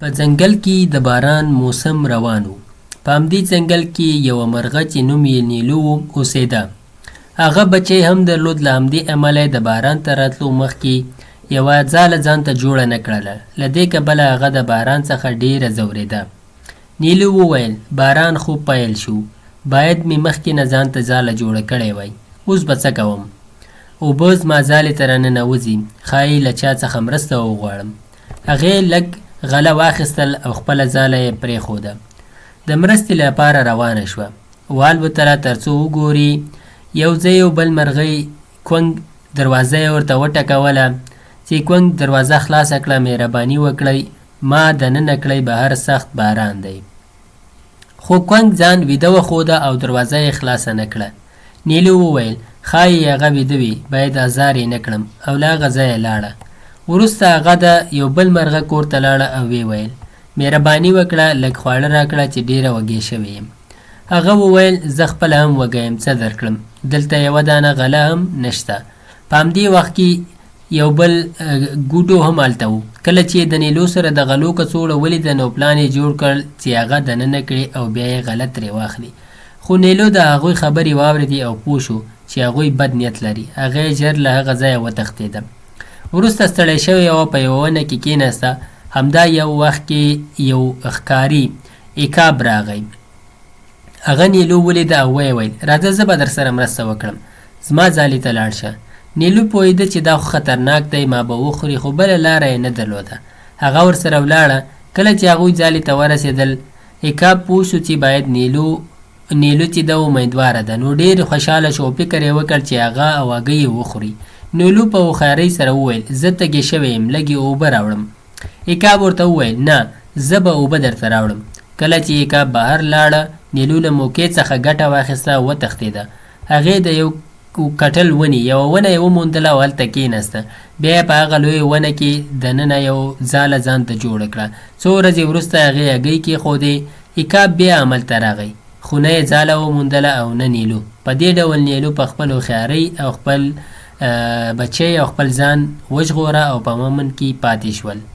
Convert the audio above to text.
په ځنګل کې د باران موسم روان و. په همدې ځنګل کې یوه مرغه چې نوم یې نیلو اوسېده. هغه بچی هم درلود. له همدې امله د باران ته راتلو مخکې یوه ځاله ځان ته جوړه نه کړله. له دې کبله هغه د باران څخه ډېره ځورېده. نیلو وویل باران خو پیل شو، باید مې مخکې نه ځان ته ځاله جوړه کړې وای. اوس به څه کوم؟ اوبه زما ځالې ته راننوځي، ښایي له چا څخه مرسته وغواړم. هغې لږ غله واخیستل او خپله ځاله یې پرېښوده. د مرستې لپاره روانه شوه. والوتله تر څو وګوري یو ځای یو بل مرغۍ کونګ دروازه یې ورته وټکوله چې کونګ دروازه خلاصه کړه، مهرباني وکړئ ما دننه کړئ، بهر سخت باران دی. خو کونګ ځان ویده وښوده او دروازه یې خلاصه نه کړه. نیلو وویل ښایي هغه ویده وي، باید ازار یې نه کړم، او له هغه ځایه لاړه. وروسته هغه د یو بل مرغه کور ته لاړه او ویې ویل مهرباني وکړه لږ خواړه راکړه چې ډېره وږې شوې یم. هغه وویل زه خپله هم وږی یم، څه درکړم؟ دلته یوه دانه غله هم نشته. په همدې وخت کې یو بل ګوډو هم هلته و. کله چې د نیلو سره د غلو کڅوړه ولیده نو پلان یې جوړ کړ چې هغه دننه کړي او بیا یې غله ترې واخلي. خو نیلو د هغوی خبرې واورېدې او پوه شو چې هغوی بد نیت لري. هغه یې ژر له هغه ځایه وتښتېده. وروسته ستړی شوې وه، په یوه ونه کې کېناسته. همدا یو وخت کې یو ښکاري عقاب راغی. هغه نیلو ولیده او ویې ویل راځه زه به در سره مرسته وکړم، زما ځالې ته لاړ شه. نیلو پوهېده چې دا خو خطرناک دی، ما به وخوري، خو بله لاره یې نه درلوده. هغه ورسره ولاړه. کله چې هغوی ځالې ته ورسېدل عقاب پوه شو چې باید نیلو چې ده امیدواره ده، نو ډېر خوشحاله شو. فکر یې وکړ چې هغه او هګۍ یې وخوري. نیلو په هوښیارۍ سره وویل زه تږې شوی یم، لږې اوبه راوړم. عقاب ورته وویل نه، زه به اوبه درته راوړم. کله چې عقاب بهر لاړه نیلو له موقع څخه ګټه واخیسته او وتښتېده. هغې د یو کټل ونې یوه ونه یې وموندله او هلته کېناسته. بیا یې په هغه لویې ونه کې دننه یو ځاله ځان ته جوړه کړه. څو ورځې وروسته هغې هګۍ کېښودې. عقاب بیا عمل ته راغی، خو نه یې ځاله وموندله او نه نیلو. په دې ډول نیلو په خپل هوښیارۍ او خپل بچی او خپل ځان وژغوره او په امن کې پاتې شول.